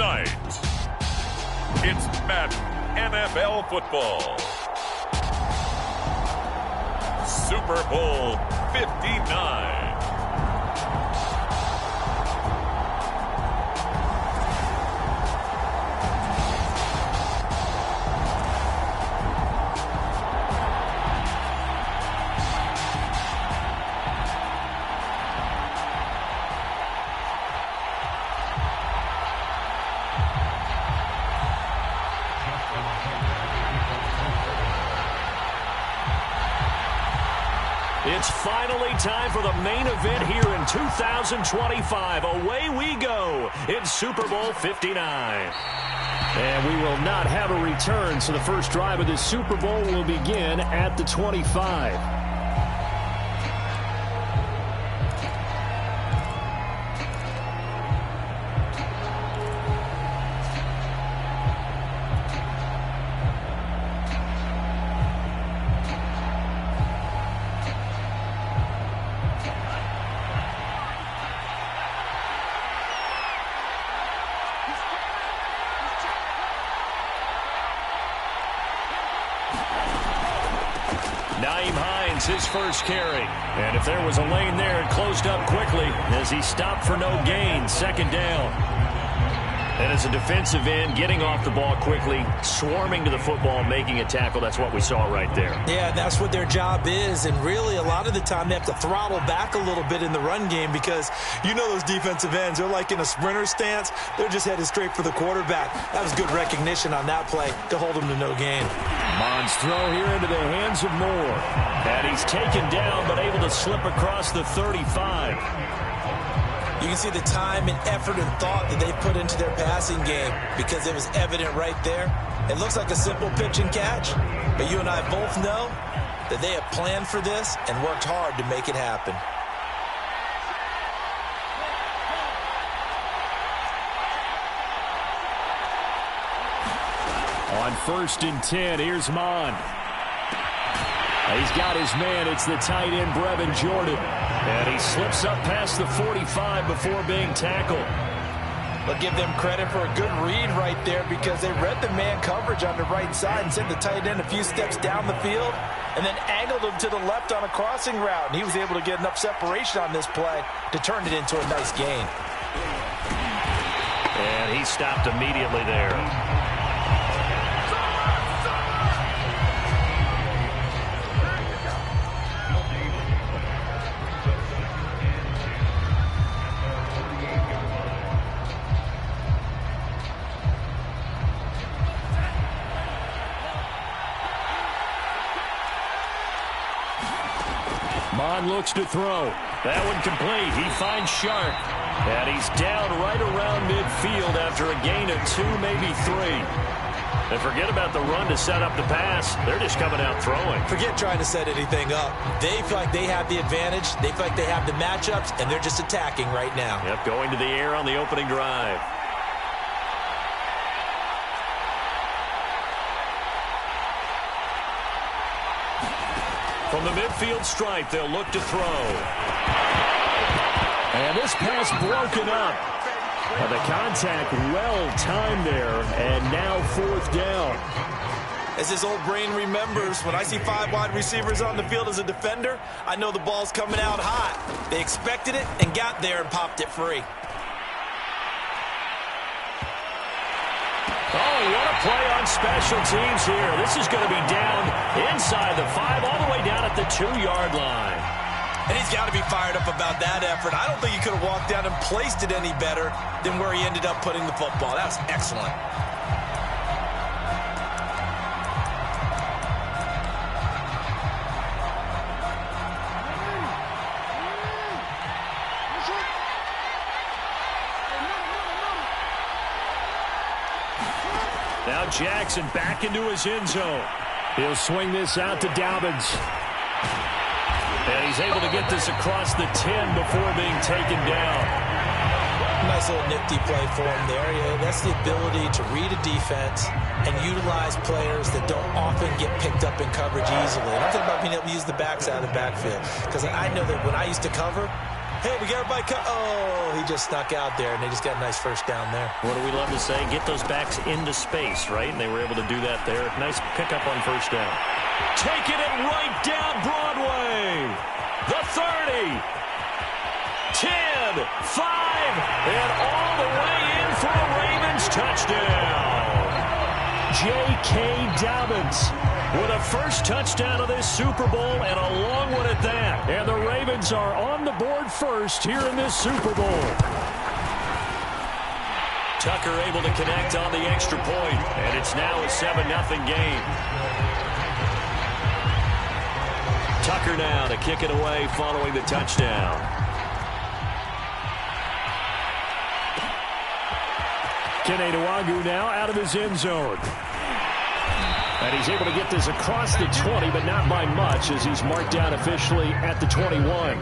Tonight, it's Madden NFL Football. Super Bowl 59. It's finally time for the main event here in 2025. Away we go in Super Bowl 59. And we will not have a return, so the first drive of this Super Bowl will begin at the 25. His first carry. And if there was a lane there, it closed up quickly as he stopped for no gain. Second down. And as a defensive end, getting off the ball quickly, swarming to the football, making a tackle, that's what we saw right there. Yeah, that's what their job is. And really, a lot of the time, they have to throttle back a little bit in the run game because you know those defensive ends, they're like in a sprinter stance. They're just headed straight for the quarterback. That was good recognition on that play to hold them to no gain. Mons throw here into the hands of Moore. And he's taken down, but able to slip across the 35. You can see the time and effort and thought that they put into their passing game because it was evident right there. It looks like a simple pitch and catch, but you and I both know that they have planned for this and worked hard to make it happen. On 1st and 10, here's Mon. He's got his man. It's the tight end, Brevin Jordan. And he slips up past the 45 before being tackled. But give them credit for a good read right there because they read the man coverage on the right side and sent the tight end a few steps down the field and then angled him to the left on a crossing route. And he was able to get enough separation on this play to turn it into a nice gain. And he stopped immediately there. Mon looks to throw. That one complete. He finds Sharp. And he's down right around midfield after a gain of 2, maybe 3. And forget about the run to set up the pass. They're just coming out throwing. Forget trying to set anything up. They feel like they have the advantage. They feel like they have the matchups, and they're just attacking right now. Yep, going to the air on the opening drive. From the midfield stripe, they'll look to throw. And this pass broken up. And the contact well timed there, and now 4th down. As his old brain remembers, when I see 5 wide receivers on the field as a defender, I know the ball's coming out hot. They expected it and got there and popped it free. Oh, what a play on special teams here. This is going to be down inside the 5, all the way down at the 2-yard line. And he's got to be fired up about that effort. I don't think he could have walked down and placed it any better than where he ended up putting the football. That was excellent. Now Jackson back into his end zone. He'll swing this out to Dobbins. And he's able to get this across the 10 before being taken down. Nice little nifty play for him there. Yeah, that's the ability to read a defense and utilize players that don't often get picked up in coverage easily. And I'm talking about being able to use the backs out of the backfield. Because I know that when I used to cover, Hey, we got everybody cut. Oh, he just snuck out there, and they just got a nice first down there. What do we love to say? Get those backs into space, right? And they were able to do that there. Nice pickup on first down. Taking it right down Broadway. The 30. 10, 5, and all the way in for a Ravens touchdown. J.K. Dobbins with a first touchdown of this Super Bowl, and a long one at that. And the Ravens are on the board first here in this Super Bowl. Tucker able to connect on the extra point, and it's now a 7-0 game. Tucker now to kick it away following the touchdown. Kene Nwangwu now out of his end zone. And he's able to get this across the 20, but not by much, as he's marked down officially at the 21.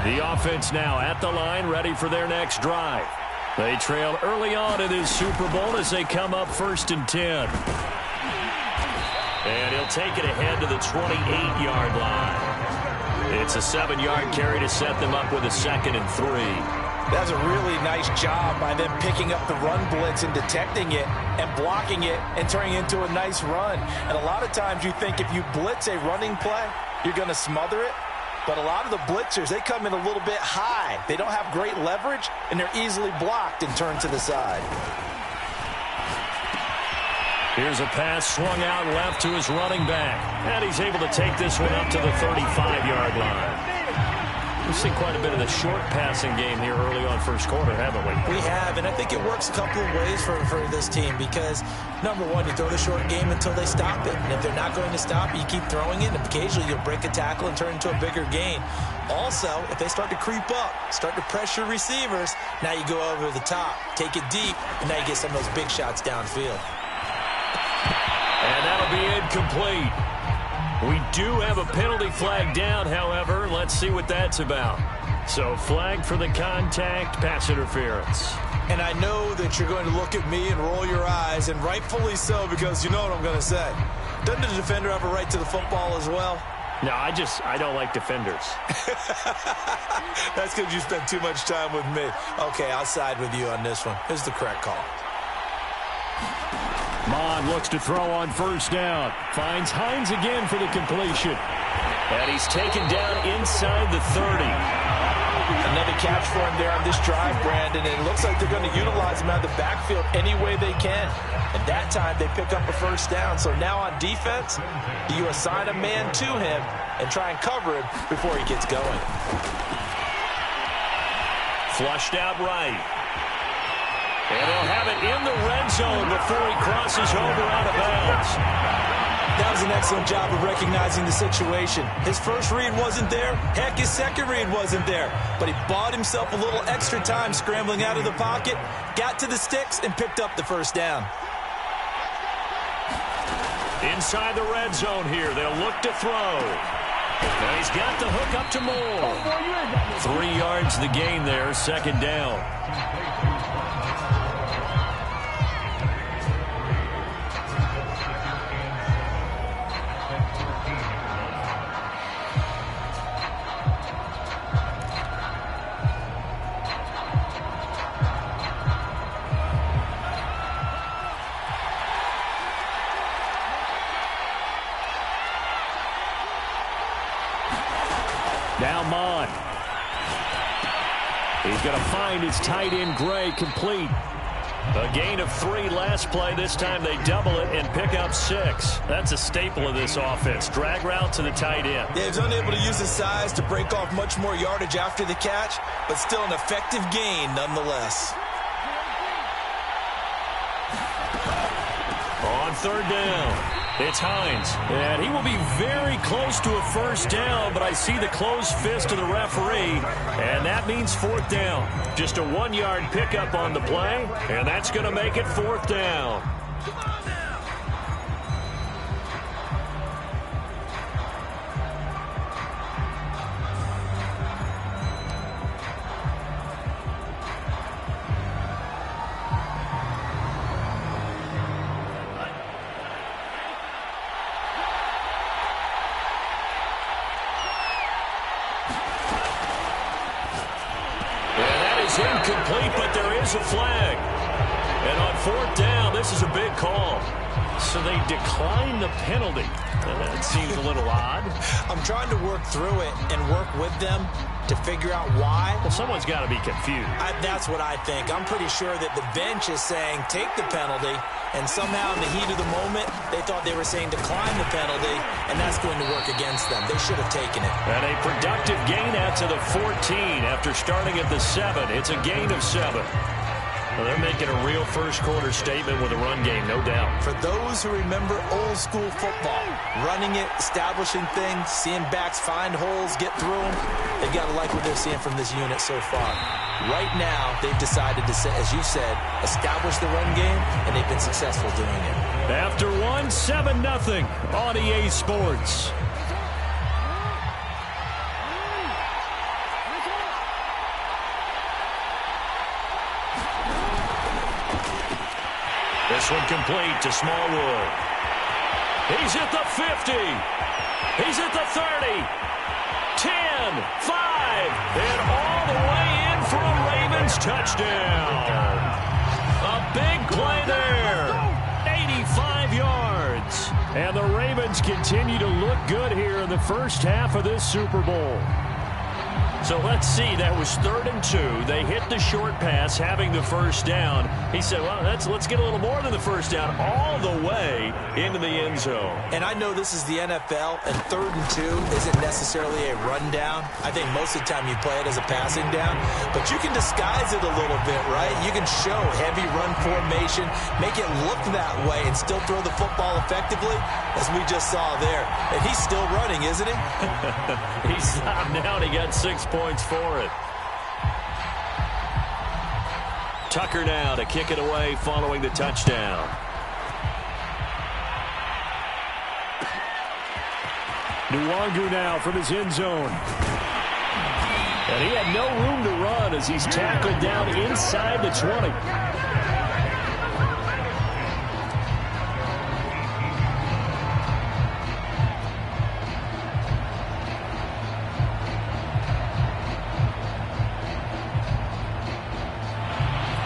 The offense now at the line, ready for their next drive. They trail early on in this Super Bowl as they come up 1st and 10. And he'll take it ahead to the 28-yard line. It's a 7-yard carry to set them up with a 2nd and 3. That's a really nice job by them picking up the run blitz and detecting it and blocking it and turning it into a nice run. And a lot of times you think if you blitz a running play, you're going to smother it. But a lot of the blitzers, they come in a little bit high. They don't have great leverage, and they're easily blocked and turned to the side. Here's a pass swung out left to his running back. And he's able to take this one up to the 35-yard line. We've seen quite a bit of the short passing game here early on first quarter, haven't we? We have, and I think it works a couple of ways for this team because, number one, you throw the short game until they stop it. And if they're not going to stop it, you keep throwing it, and occasionally you'll break a tackle and turn into a bigger gain. Also, if they start to creep up, start to pressure receivers, now you go over the top, take it deep, and now you get some of those big shots downfield. And that'll be incomplete. We do have a penalty flag down, however. Let's see what that's about. So flag for the contact, pass interference. And I know that you're going to look at me and roll your eyes, and rightfully so, because you know what I'm going to say. Doesn't the defender have a right to the football as well? No, I don't like defenders. That's because you spent too much time with me. Okay, I'll side with you on this one. Here's the correct call. Mond looks to throw on first down. Finds Hines again for the completion. And he's taken down inside the 30. Another catch for him there on this drive, Brandon. And it looks like they're going to utilize him out of the backfield any way they can. And that time they pick up a first down. So now on defense, you assign a man to him and try and cover him before he gets going. Flushed out right. And he'll have it in the red zone before he crosses over out of bounds. That was an excellent job of recognizing the situation. His first read wasn't there. Heck, his second read wasn't there. But he bought himself a little extra time scrambling out of the pocket, got to the sticks, and picked up the first down. Inside the red zone here. They'll look to throw. Now he's got the hook up to Moore. 3 yards the gain there, 2nd down. Now Mond. He's going to find his tight end Gray complete. A gain of 3 last play. This time they double it and pick up 6. That's a staple of this offense. Drag route to the tight end. Yeah, he's unable to use his size to break off much more yardage after the catch, but still an effective gain nonetheless. On 3rd down. It's Hines, and he will be very close to a first down, but I see the closed fist of the referee, and that means 4th down. Just a 1-yard pickup on the play, and that's going to make it 4th down. incomplete, but there is a flag. And on fourth down, this is a big call. So they decline the penalty. That seems a little odd. I'm trying to work through it and work with them to figure out why. Well, someone's got to be confused. That's what I think. I'm pretty sure that the bench is saying take the penalty, and somehow in the heat of the moment, they thought they were saying decline the penalty, and that's going to work against them. They should have taken it. And a productive gain out to the 14 after starting at the 7. It's a gain of 7. Well, they're making a real first-quarter statement with a run game, no doubt. For those who remember old-school football, running it, establishing things, seeing backs find holes, get through them, they've got to like what they're seeing from this unit so far. Right now, they've decided to, as you said, establish the run game, and they've been successful doing it. After 7-0 on EA Sports. This one complete to Smallwood. He's at the 50. He's at the 30. 10, 5, and all the way in for a Ravens touchdown. A big play there. 85 yards. And the Ravens continue to look good here in the first half of this Super Bowl. So let's see, that was 3rd and 2. They hit the short pass, having the first down. He said, well, let's get a little more than the first down, all the way into the end zone. And I know this is the NFL, and 3rd and 2 isn't necessarily a rundown. I think most of the time you play it as a passing down. But you can disguise it a little bit, right? You can show heavy run formation, make it look that way, and still throw the football effectively, as we just saw there. And he's still running, isn't he? He stopped now, and he got 6 points for it. Tucker now to kick it away following the touchdown. Nwangu now from his end zone. And he had no room to run as he's tackled down inside the 20.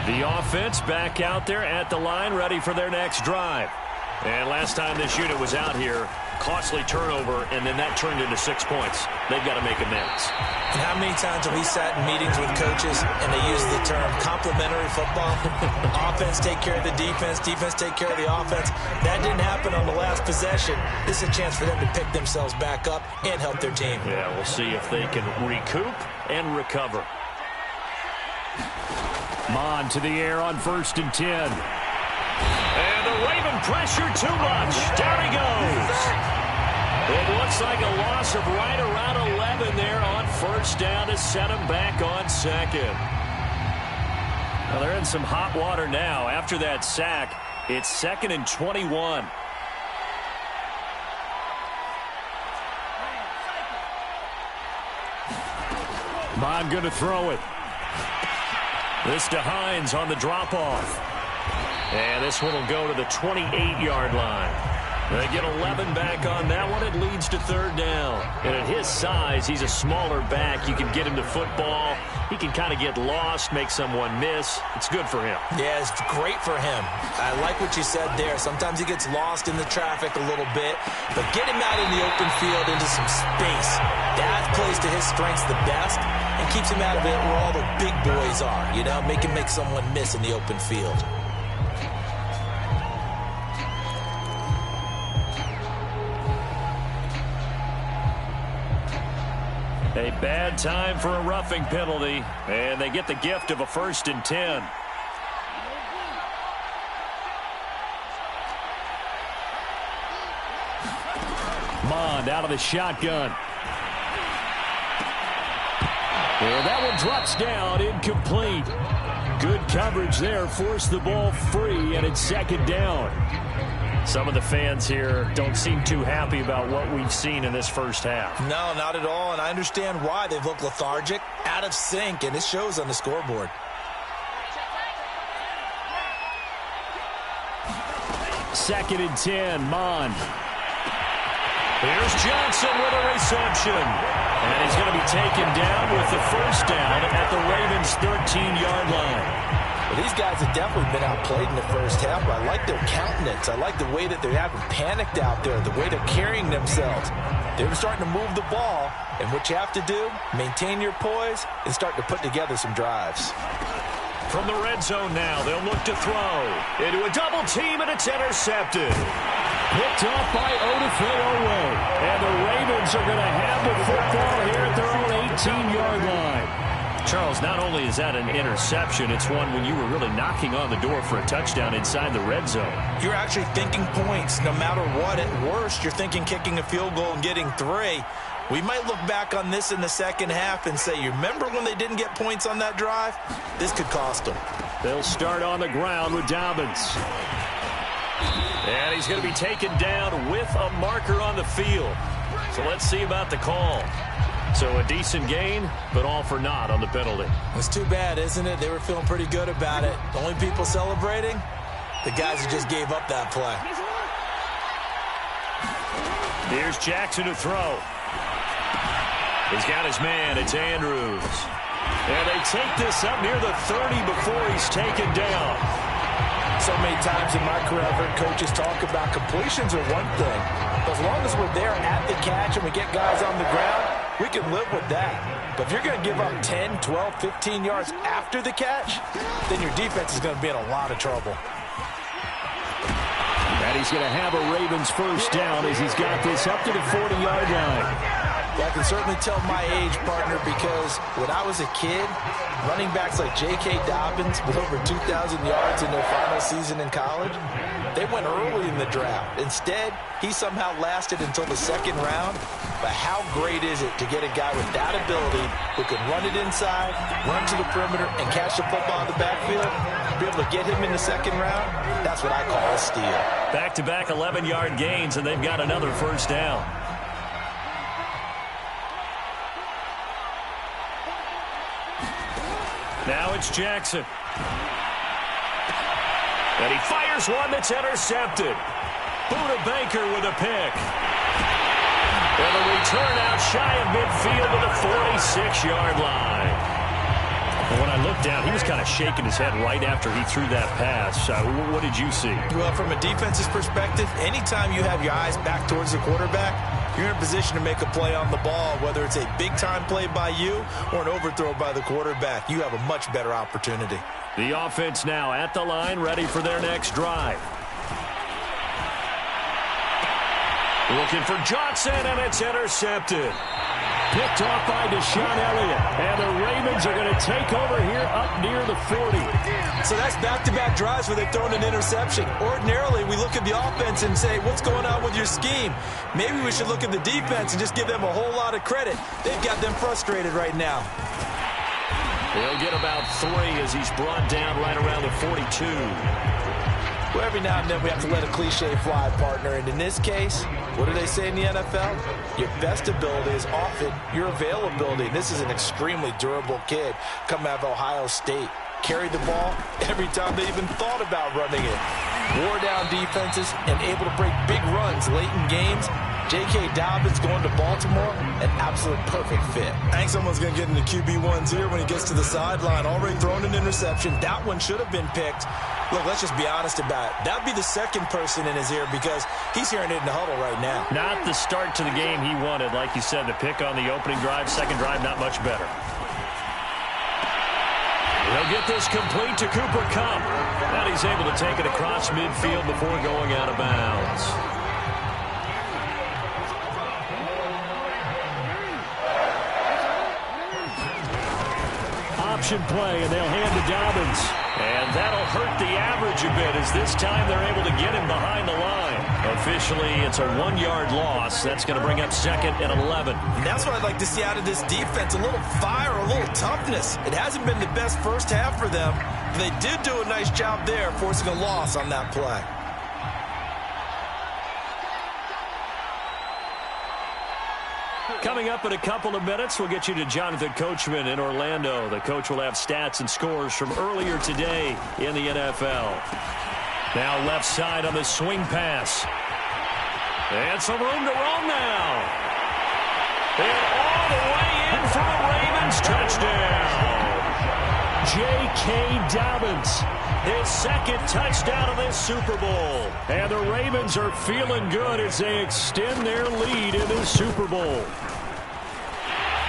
The offense back out there at the line, ready for their next drive. And last time this unit was out here, costly turnover, and then that turned into 6 points. They've got to make amends. And how many times have we sat in meetings with coaches and they use the term complementary football? Offense take care of the defense, defense take care of the offense. That didn't happen on the last possession. This is a chance for them to pick themselves back up and help their team. Yeah, we'll see if they can recoup and recover. Mon to the air on 1st and 10. And the Raven pressure too much. Down he goes. It looks like a loss of right around 11 there on 1st down to set him back on 2nd. Well, they're in some hot water now. After that sack, it's 2nd and 21. Mon going to throw it. This to Hines on the drop-off. And this one will go to the 28-yard line. They get 11 back on that one. It leads to 3rd down. And at his size, he's a smaller back. You can get him to football. He can kind of get lost, make someone miss. It's good for him. Yeah, it's great for him. I like what you said there. Sometimes he gets lost in the traffic a little bit. But get him out in the open field into some space. That plays to his strengths the best and keeps him out of it where all the big boys are. You know, make him make someone miss in the open field. A bad time for a roughing penalty, and they get the gift of a 1st and 10. Mond out of the shotgun. And that one drops down, incomplete. Good coverage there, forced the ball free, and it's 2nd down. Some of the fans here don't seem too happy about what we've seen in this first half. No, not at all, and I understand why. They've looked lethargic, out of sync, and it shows on the scoreboard. Second and 10, Mond. Here's Johnson with a reception. And he's going to be taken down with the first down at the Ravens' 13-yard line. Well, these guys have definitely been outplayed in the first half, but I like their countenance. I like the way that they haven't panicked out there, the way they're carrying themselves. They're starting to move the ball, and what you have to do, maintain your poise and start to put together some drives. From the red zone now, they'll look to throw into a double team, and it's intercepted. Picked off by Odafe-Oweh. And the Ravens are going to have the football here at their own 18-yard line. Charles, not only is that an interception, it's one when you were really knocking on the door for a touchdown inside the red zone. You're actually thinking points no matter what. At worst, you're thinking kicking a field goal and getting 3. We might look back on this in the second half and say, you remember when they didn't get points on that drive? This could cost them. They'll start on the ground with Dobbins. And he's going to be taken down with a marker on the field. So let's see about the call. So a decent gain, but all for naught on the penalty. It's too bad, isn't it? They were feeling pretty good about it. The only people celebrating, the guys who just gave up that play. Here's Jackson to throw. He's got his man. It's Andrews. And they take this up near the 30 before he's taken down. So many times in my career, I've heard coaches talk about completions are one thing. But as long as we're there at the catch and we get guys on the ground, we can live with that. But if you're going to give up 10, 12, 15 yards after the catch, then your defense is going to be in a lot of trouble. And he's going to have a Ravens first down as he's got this up to the 40-yard line. Well, I can certainly tell my age, partner, because when I was a kid, running backs like J.K. Dobbins with over 2,000 yards in their final season in college, they went early in the draft. Instead, he somehow lasted until the second round. But how great is it to get a guy with that ability who can run it inside, run to the perimeter, and catch the football in the backfield? Be able to get him in the second round, that's what I call a steal. Back-to-back 11-yard gains, and they've got another first down. Now it's Jackson. And he fires one that's intercepted. Buda Baker with a pick. And the return out shy of midfield to the 46-yard line. And when I looked down, he was kind of shaking his head right after he threw that pass. What did you see? Well, from a defense's perspective, anytime you have your eyes back towards the quarterback, you're in a position to make a play on the ball, whether it's a big-time play by you or an overthrow by the quarterback. You have a much better opportunity. The offense now at the line, ready for their next drive. Looking for Johnson, and it's intercepted. Picked off by Deshaun Elliott. And the Ravens are going to take over here up near the 40. So that's back-to-back drives where they've thrown an interception. Ordinarily, we look at the offense and say, what's going on with your scheme? Maybe we should look at the defense and just give them a whole lot of credit. They've got them frustrated right now. He'll get about 3 as he's brought down right around the 42. Well, every now and then we have to let a cliche fly, partner. And in this case, what do they say in the NFL? Your best ability is often your availability. This is an extremely durable kid coming out of Ohio State. Carried the ball every time they even thought about running it. Wore down defenses and able to break big runs late in games. J.K. Dobbins going to Baltimore, an absolute perfect fit. I think someone's going to get into QB1's ear when he gets to the sideline. Already thrown an interception. That one should have been picked. Look, let's just be honest about it. That would be the second person in his ear because he's hearing it in the huddle right now. Not the start to the game he wanted. Like you said, the pick on the opening drive, second drive, not much better. He'll get this complete to Cooper Kupp. And he's able to take it across midfield before going out of bounds. Option play, and they'll hand to Dobbins. And that'll hurt the average a bit as this time they're able to get him behind the line. Officially, it's a 1-yard loss. That's going to bring up second and 11. And that's what I'd like to see out of this defense, a little fire, a little toughness. It hasn't been the best first half for them. They did do a nice job there, forcing a loss on that play. Coming up in a couple of minutes, we'll get you to Jonathan Coachman in Orlando. The coach will have stats and scores from earlier today in the NFL. Now left side on the swing pass. And some room to roam now. And all the way in for the Ravens touchdown. J.K. Dobbins, his second touchdown of this Super Bowl. And the Ravens are feeling good as they extend their lead in this Super Bowl.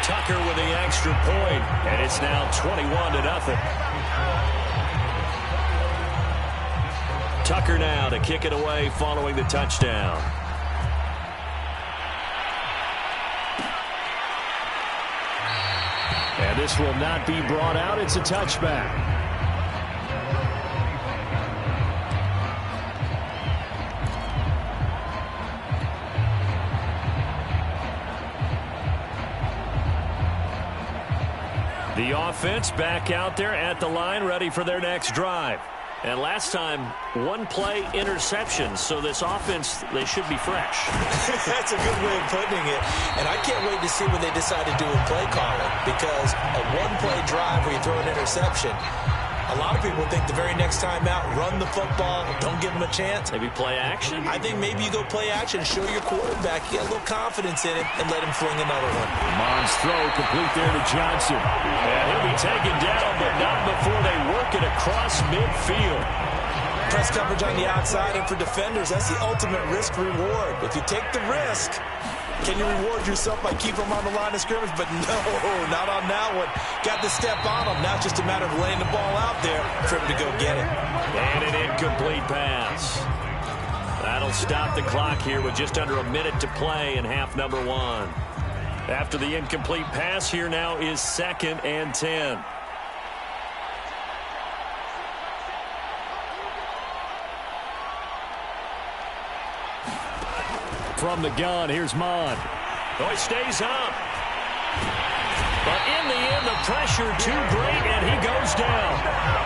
Tucker with the extra point, and it's now 21-0. Tucker now to kick it away following the touchdown. And this will not be brought out. It's a touchback. The offense back out there at the line, ready for their next drive. And last time, one-play interception. So this offense, they should be fresh. That's a good way of putting it. And I can't wait to see what they decide to do with play calling. Because a one-play drive where you throw an interception, a lot of people think the very next time out, run the football, don't give them a chance. Maybe play action? I think maybe you go play action, show your quarterback, you get a little confidence in him, and let him fling another one. Mons throw complete there to Johnson. And he'll be taken down, but not before they work it across midfield. Press coverage on the outside, and for defenders, that's the ultimate risk-reward. If you take the risk, can you reward yourself by keeping them on the line of scrimmage? But no, not on that one. Got the step on them. Now it's just a matter of laying the ball out there for him to go get it. And an incomplete pass. That'll stop the clock here with just under a minute to play in half number one. After the incomplete pass, here now is 2nd and 10. From the gun, here's Mon. Oh, he stays up. But in the end, the pressure too great, and he goes down.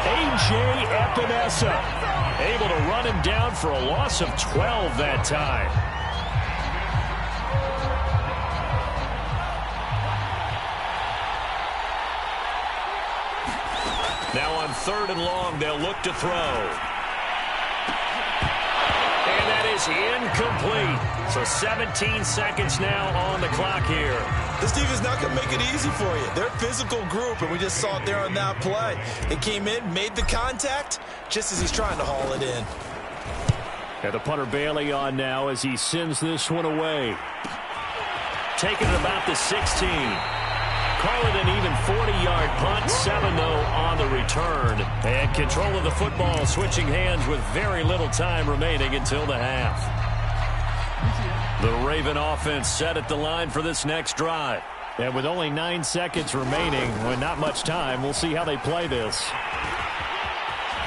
A.J. Epinesa able to run him down for a loss of 12 that time. Now on 3rd and long, they'll look to throw. And that is incomplete. So 17 seconds now on the clock here. This defense is not going to make it easy for you. They're a physical group, and we just saw it there on that play. It came in, made the contact, just as he's trying to haul it in. And the punter Bailey on now as he sends this one away. Taking it about the 16. Call it an even 40-yard punt. 7, though, on the return. And control of the football, switching hands with very little time remaining until the half. The Raven offense set at the line for this next drive. And with only 9 seconds remaining, with not much time, we'll see how they play this.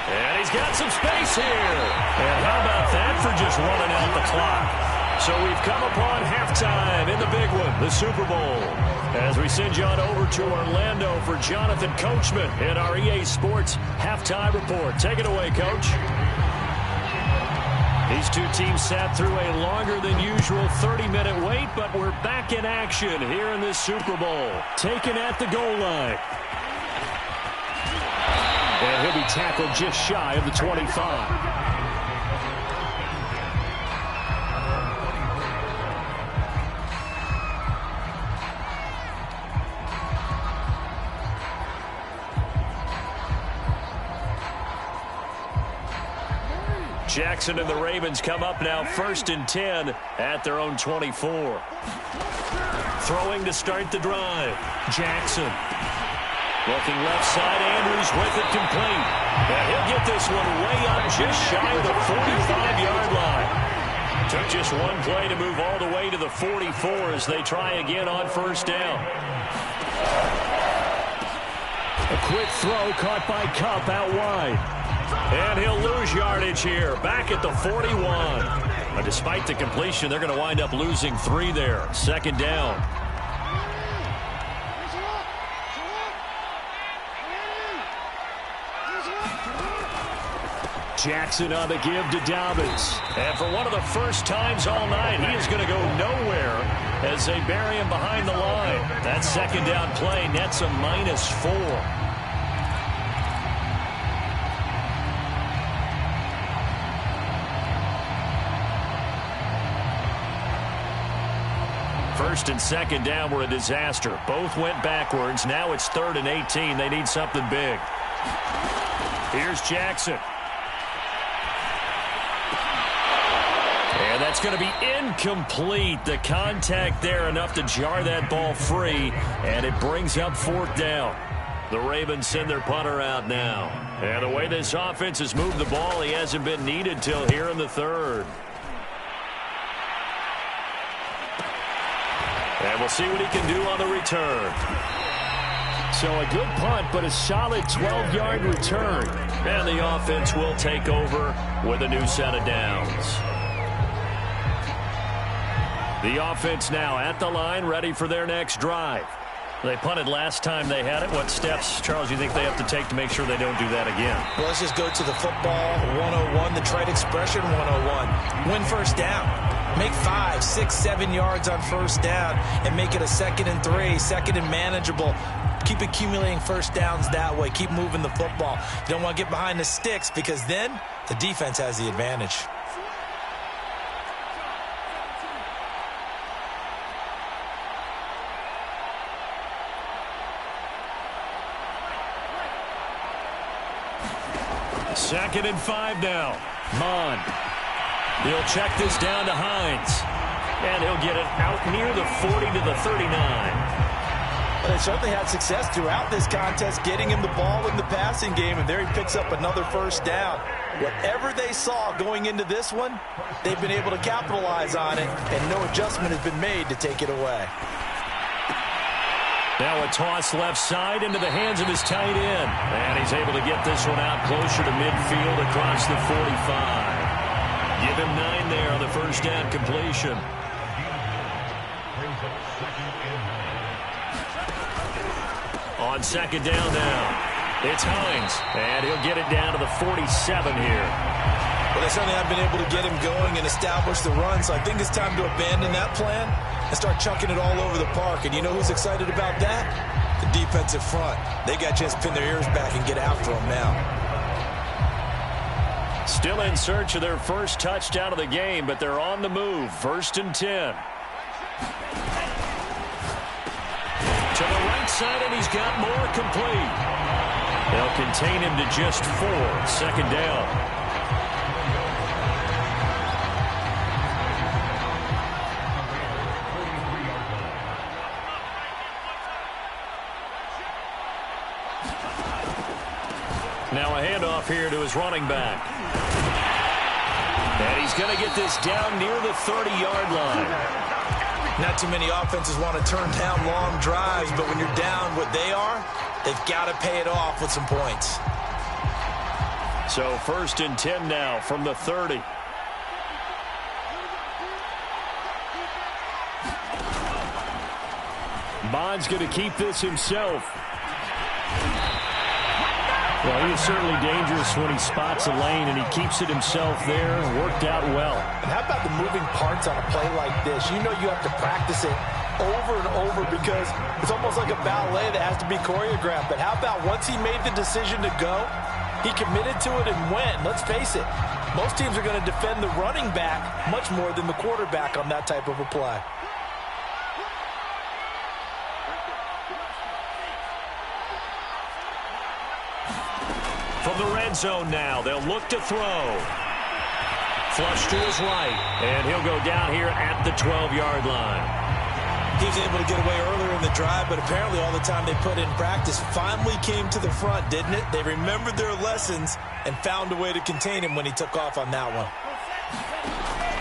And he's got some space here. And how about that for just running out the clock? So we've come upon halftime in the big one, the Super Bowl. As we send you on over to Orlando for Jonathan Coachman in our EA Sports Halftime Report. Take it away, Coach. These two teams sat through a longer than usual 30-minute wait, but we're back in action here in this Super Bowl. Taken at the goal line. And he'll be tackled just shy of the 25. Jackson and the Ravens come up now 1st and 10 at their own 24. Throwing to start the drive. Jackson. Looking left side, Andrews with it complete. And he'll get this one way up just shy of the 45-yard line. Took just one play to move all the way to the 44 as they try again on 1st down. A quick throw caught by Kupp out wide. And he'll lose yardage here, back at the 41. But despite the completion, they're going to wind up losing 3 there. 2nd down. Jackson on the give to Dobbins. And for one of the first times all night, he is going to go nowhere as they bury him behind the line. That 2nd down play nets a -4. first and second down were a disaster. Both went backwards. Now it's 3rd and 18. They need something big. Here's Jackson. And that's going to be incomplete. The contact there enough to jar that ball free, and it brings up 4th down. The Ravens send their punter out now. And the way this offense has moved the ball, he hasn't been needed till here in the 3rd. And we'll see what he can do on the return. So a good punt, but a solid 12-yard return. And the offense will take over with a new set of downs. The offense now at the line, ready for their next drive. They punted last time they had it. What steps, Charles, do you think they have to take to make sure they don't do that again? Well, let's just go to the football 101, the trade expression 101. Win first down. Make 5, 6, 7 yards on first down and make it a 2nd and 3, 2nd and manageable. Keep accumulating first downs that way. Keep moving the football. You don't want to get behind the sticks because then the defense has the advantage. Second and 5 now. Mon. He'll check this down to Hines. And he'll get it out near the 40 to the 39. Well, they certainly had success throughout this contest, getting him the ball in the passing game, and there he picks up another first down. Whatever they saw going into this one, they've been able to capitalize on it, and no adjustment has been made to take it away. Now a toss left side into the hands of his tight end. And he's able to get this one out closer to midfield across the 45. Give him 9 there on the first down completion. On second down now. It's Hines. And he'll get it down to the 47 here. Well, they certainly have been able to get him going and establish the run, so I think it's time to abandon that plan and start chucking it all over the park. And you know who's excited about that? The defensive front. They got a chance to pin their ears back and get after him now. Still in search of their first touchdown of the game, but they're on the move. 1st and 10. To the right side, and he's got more complete. They'll contain him to just 4. 2nd down. Now a handoff here to his running back. And he's going to get this down near the 30-yard line. Not too many offenses want to turn down long drives, but when you're down what they are, they've got to pay it off with some points. So 1st and 10 now from the 30. Bond's going to keep this himself. Well, he is certainly dangerous when he spots a lane, and he keeps it himself there. Worked out well. And how about the moving parts on a play like this? You know you have to practice it over and over because it's almost like a ballet that has to be choreographed. But how about once he made the decision to go, he committed to it and went. Let's face it, most teams are going to defend the running back much more than the quarterback on that type of a play. From the red zone now, they'll look to throw. Flush to his right, and he'll go down here at the 12-yard line. He was able to get away earlier in the drive, but apparently all the time they put in practice finally came to the front, didn't it? They remembered their lessons and found a way to contain him when he took off on that one.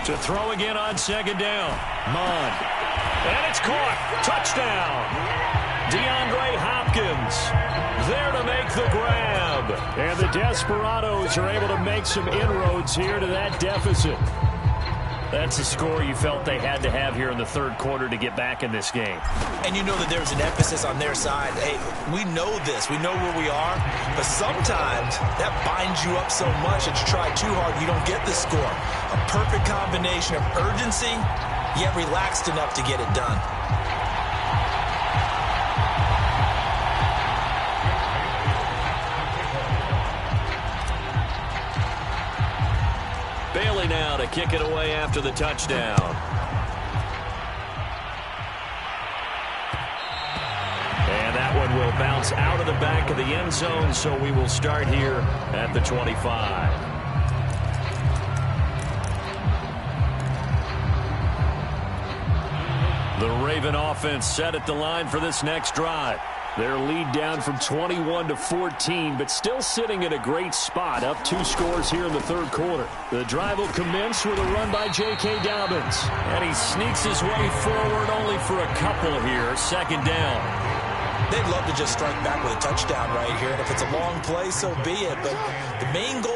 To throw again on second down. Mon. And it's caught. Touchdown. DeAndre Hopkins there to make the grab. And the Desperados are able to make some inroads here to that deficit. That's a score you felt they had to have here in the third quarter to get back in this game. And you know that there's an emphasis on their side. Hey, we know this. We know where we are. But sometimes that binds you up so much that you try too hard, you don't get the score. A perfect combination of urgency, yet relaxed enough to get it done. Bailey now to kick it away after the touchdown. that one will bounce out of the back of the end zone, so we will start here at the 25. The Raven offense set at the line for this next drive. Their lead down from 21 to 14, but still sitting at a great spot, up 2 scores here in the third quarter. The drive will commence with a run by J.K. Dobbins. And he sneaks his way forward only for a couple here, second down. They'd love to just strike back with a touchdown right here, and if it's a long play, so be it. But the main goal,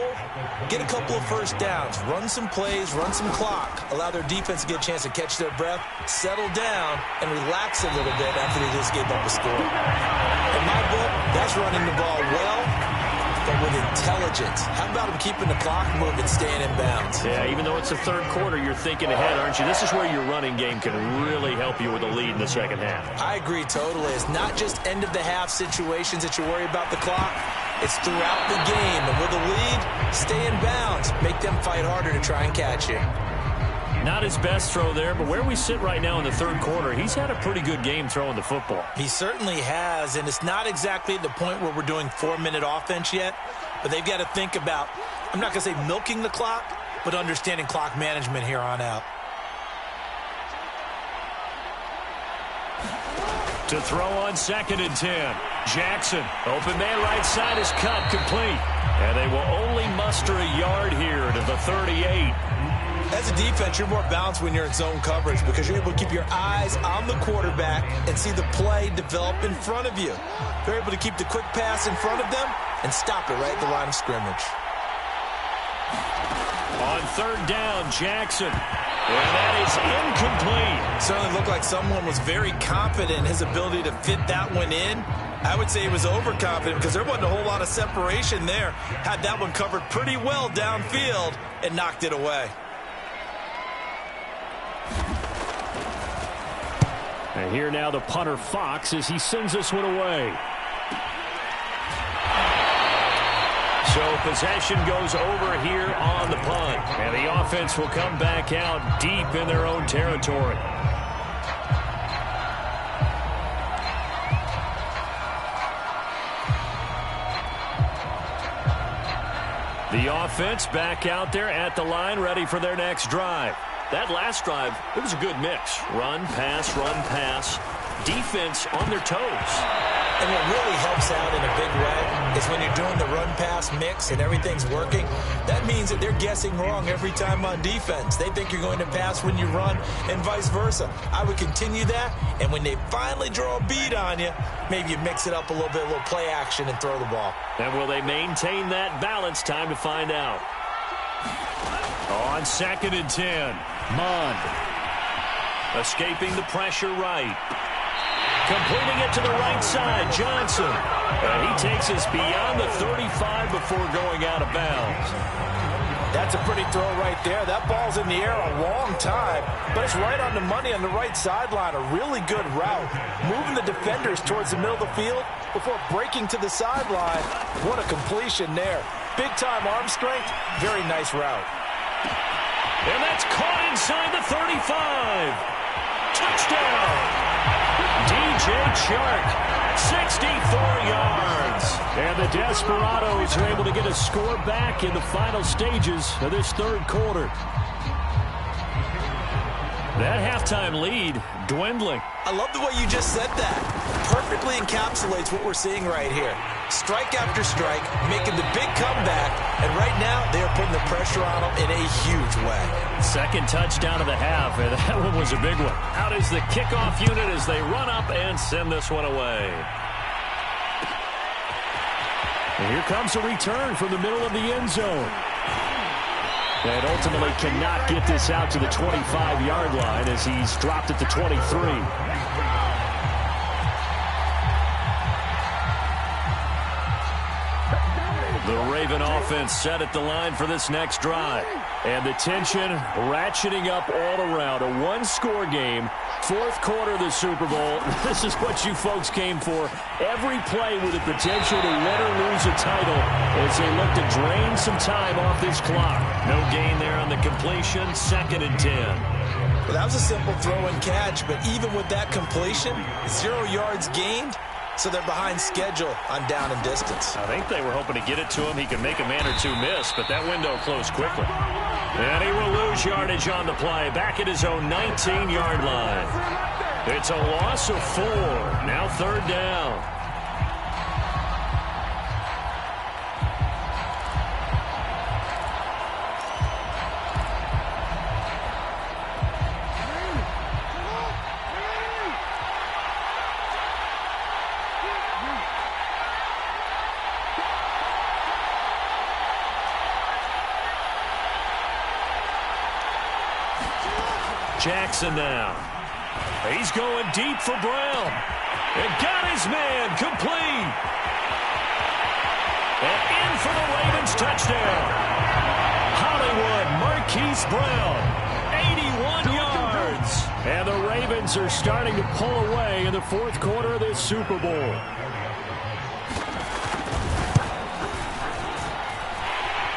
get a couple of first downs, run some plays, run some clock, allow their defense to get a chance to catch their breath, settle down, and relax a little bit after they just gave up a score. In my book, that's running the ball well, but with intelligence. How about him keeping the clock moving, staying in bounds? Yeah, even though it's the third quarter, you're thinking ahead, aren't you? This is where your running game can really help you with a lead in the second half. I agree totally. It's not just end-of-the-half situations that you worry about the clock. It's throughout the game. And with a lead, stay in bounds. Make them fight harder to try and catch you. Not his best throw there, but where we sit right now in the third quarter, he's had a pretty good game throwing the football. He certainly has, and it's not exactly at the point where we're doing 4-minute offense yet, but they've got to think about, I'm not going to say milking the clock, but understanding clock management here on out. To throw on 2nd and 10. Jackson, open man right side is cut, complete. And they will only muster a yard here to the 38. As a defense, you're more balanced when you're in zone coverage because you're able to keep your eyes on the quarterback and see the play develop in front of you. They're able to keep the quick pass in front of them and stop it right at the line of scrimmage. On 3rd down, Jackson. And that is incomplete. Certainly looked like someone was very confident in his ability to fit that one in. I would say he was overconfident because there wasn't a whole lot of separation there. Had that one covered pretty well downfield and knocked it away. And here now the punter Fox as he sends this one away. So possession goes over here on the punt. And the offense will come back out deep in their own territory. The offense back out there at the line, ready for their next drive. That last drive, it was a good mix. Run, pass, defense on their toes. And what really helps out in a big way is when you're doing the run-pass mix and everything's working, that means that they're guessing wrong every time on defense. They think you're going to pass when you run and vice versa. I would continue that, and when they finally draw a bead on you, maybe you mix it up a little bit, a little play action and throw the ball. And will they maintain that balance? Time to find out. On 2nd and 10, Mond. Escaping the pressure right. Completing it to the right side, Johnson. And he takes us beyond the 35 before going out of bounds. That's a pretty throw right there. That ball's in the air a long time, but it's right on the money on the right sideline. A really good route. Moving the defenders towards the middle of the field before breaking to the sideline. What a completion there. Big-time arm strength. Very nice route. And that's caught inside the 35. Touchdown. DJ Chark, 64 yards. And the Desperados are able to get a score back in the final stages of this third quarter. That halftime lead dwindling. I love the way you just said that. Perfectly encapsulates what we're seeing right here. Strike after strike, making the big comeback, and right now they are putting the pressure on them in a huge way. Second touchdown of the half, and that one was a big one. Out is the kickoff unit as they run up and send this one away. And here comes a return from the middle of the end zone. And ultimately cannot get this out to the 25-yard line as he's dropped at the 23. The Raven offense set at the line for this next drive. And the tension ratcheting up all around. A one-score game. Fourth quarter of the Super Bowl. This is what you folks came for. Every play with the potential to win or lose a title as they look to drain some time off this clock. No gain there on the completion. 2nd and 10. Well, that was a simple throw and catch, but even with that completion, 0 yards gained, So they're behind schedule on down and distance. I think they were hoping to get it to him. He could make a man or two miss, but that window closed quickly. And he will lose yardage on the play, back at his own 19-yard line. It's a loss of 4. Now 3rd down. Jackson now. He's going deep for Brown. And got his man complete. And in for the Ravens touchdown. Hollywood Marquise Brown. 81 yards. And the Ravens are starting to pull away in the 4th quarter of this Super Bowl.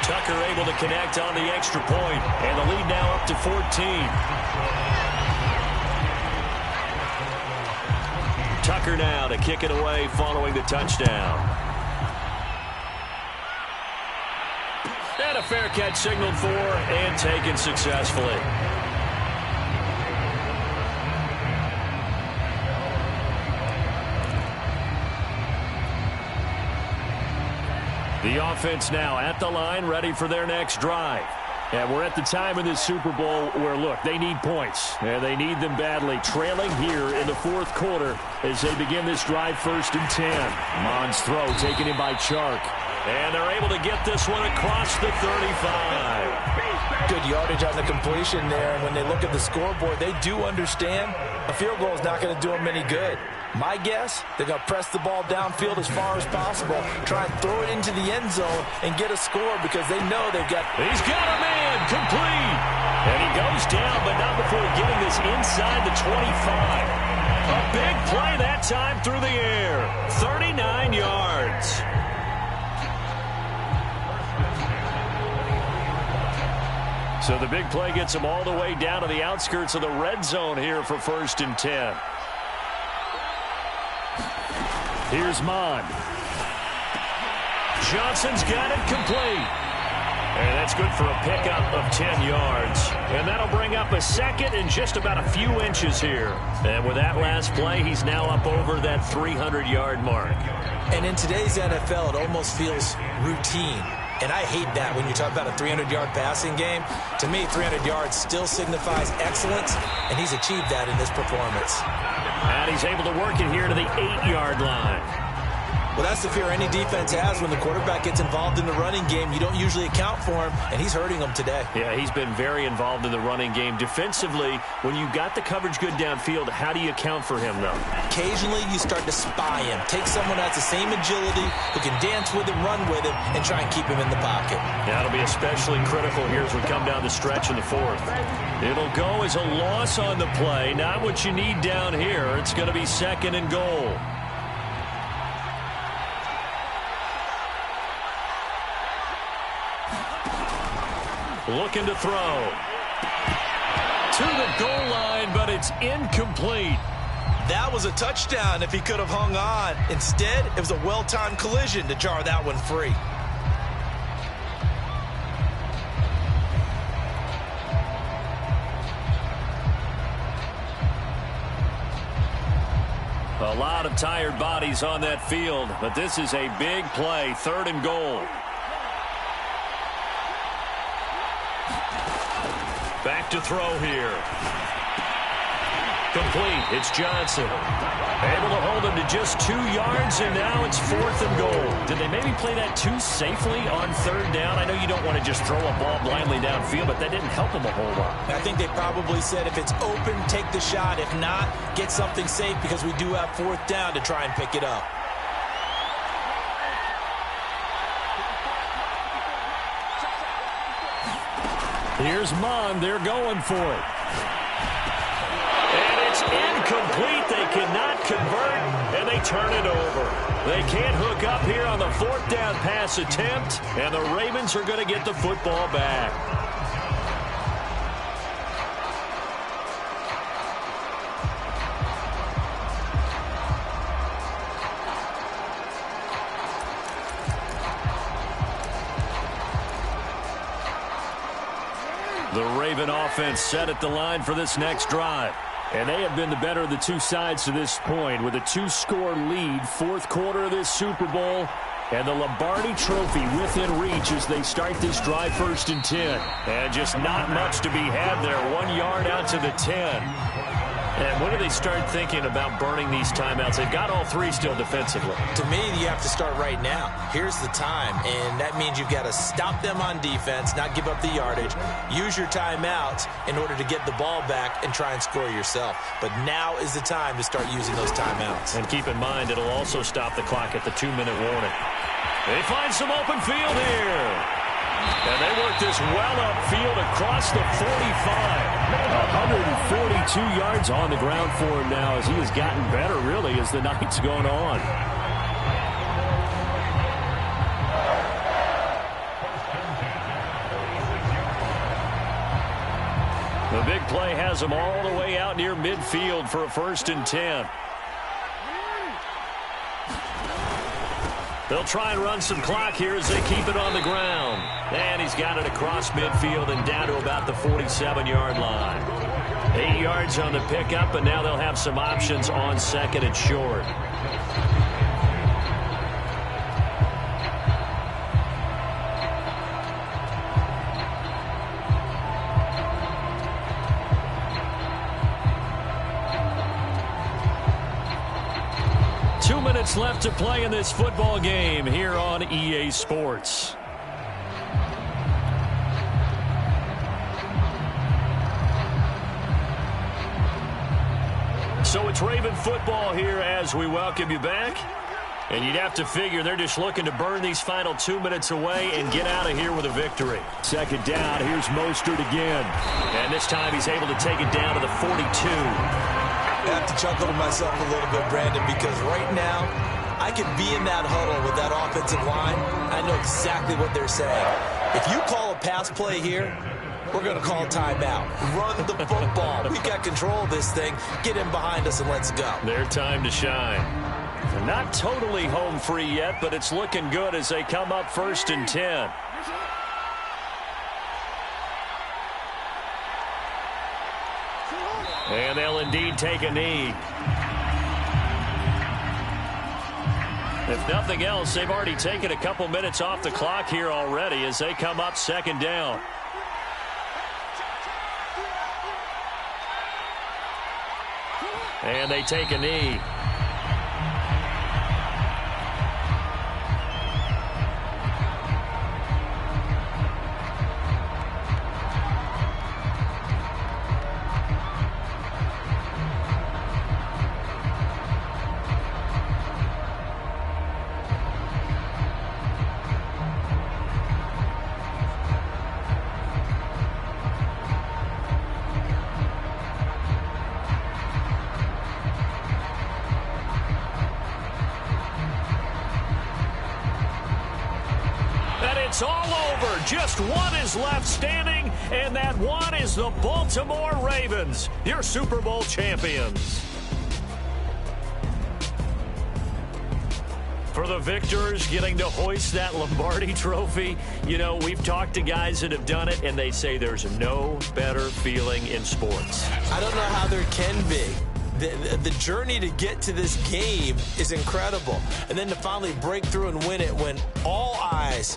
Tucker able to connect on the extra point, and the lead now up to 14. Tucker now to kick it away following the touchdown. And a fair catch signaled for and taken successfully. The offense now at the line, ready for their next drive. And we're at the time in this Super Bowl where, look, they need points. And they need them badly. Trailing here in the 4th quarter as they begin this drive 1st and 10. Mond's throw taken in by Chark. And they're able to get this one across the 35. Good yardage on the completion there. And when they look at the scoreboard, they do understand a field goal is not going to do them any good. My guess, they're going to press the ball downfield as far as possible, try and throw it into the end zone and get a score because they know they've got... He's got a man complete. And he goes down, but not before getting this inside the 25. A big play that time through the air. 39 yards. So the big play gets him all the way down to the outskirts of the red zone here for 1st and 10. Here's Mond. Johnson's got it complete. And that's good for a pickup of 10 yards. And that'll bring up a 2nd and just about a few inches here. And with that last play, he's now up over that 300-yard mark. And in today's NFL, it almost feels routine. And I hate that when you talk about a 300-yard passing game. To me, 300 yards still signifies excellence, and he's achieved that in this performance. And he's able to work it here to the 8-yard line. Well, that's the fear any defense has when the quarterback gets involved in the running game. You don't usually account for him, and he's hurting them today. Yeah, he's been very involved in the running game. Defensively, when you got the coverage good downfield, how do you account for him, though? Occasionally, you start to spy him. Take someone that has the same agility, who can dance with him, run with him, and try and keep him in the pocket. That'll be especially critical here as we come down the stretch in the 4th. It'll go as a loss on the play. Not what you need down here. It's going to be 2nd and goal. Looking to throw. To the goal line, but it's incomplete. That was a touchdown if he could have hung on. Instead, it was a well-timed collision to jar that one free. A lot of tired bodies on that field, but this is a big play, 3rd and goal. Back to throw here. Complete. It's Johnson. Able to hold him to just 2 yards, and now it's 4th and goal. Did they maybe play that too safely on 3rd down? I know you don't want to just throw a ball blindly downfield, but that didn't help them a whole lot. I think they probably said if it's open, take the shot. If not, get something safe because we do have 4th down to try and pick it up. Here's Mond. They're going for it. And it's incomplete. They cannot convert, and they turn it over. They can't hook up here on the 4th down pass attempt, and the Ravens are going to get the football back. The Raven offense set at the line for this next drive. And they have been the better of the two sides to this point with a 2-score lead, fourth quarter of this Super Bowl. And the Lombardi Trophy within reach as they start this drive, 1st and 10. And just not much to be had there. 1 yard out to the 10. And when do they start thinking about burning these timeouts? They've got all three still defensively. To me, you have to start right now. Here's the time, and that means you've got to stop them on defense, not give up the yardage, use your timeouts in order to get the ball back and try and score yourself. But now is the time to start using those timeouts. And keep in mind, it'll also stop the clock at the 2-minute warning. They find some open field here. And they work this well upfield across the 45. 142 yards on the ground for him now as he has gotten better, really, as the night's going on. The big play has him all the way out near midfield for a 1st and 10. They'll try and run some clock here as they keep it on the ground. And he's got it across midfield and down to about the 47-yard line. 8 yards on the pickup, and now they'll have some options on 2nd and short. Left to play in this football game here on EA Sports. So it's Raven football here as we welcome you back. And you'd have to figure they're just looking to burn these final 2 minutes away and get out of here with a victory. 2nd down, here's Mostert again. And this time he's able to take it down to the 42. I have to chuckle to myself a little bit, Brandon, because right now I could be in that huddle with that offensive line. I know exactly what they're saying. If you call a pass play here, we're going to call a timeout. Run the football. We've got control of this thing. Get in behind us and let's go. Their time to shine. They're not totally home free yet, but it's looking good as they come up 1st and 10. And they'll indeed take a knee. If nothing else, they've already taken a couple minutes off the clock here already as they come up 2nd down. And they take a knee. It's all over. Just one is left standing, and that one is the Baltimore Ravens, your Super Bowl champions. For the victors getting to hoist that Lombardi Trophy, you know, we've talked to guys that have done it, and they say there's no better feeling in sports. I don't know how there can be. The journey to get to this game is incredible. And then to finally break through and win it when all eyes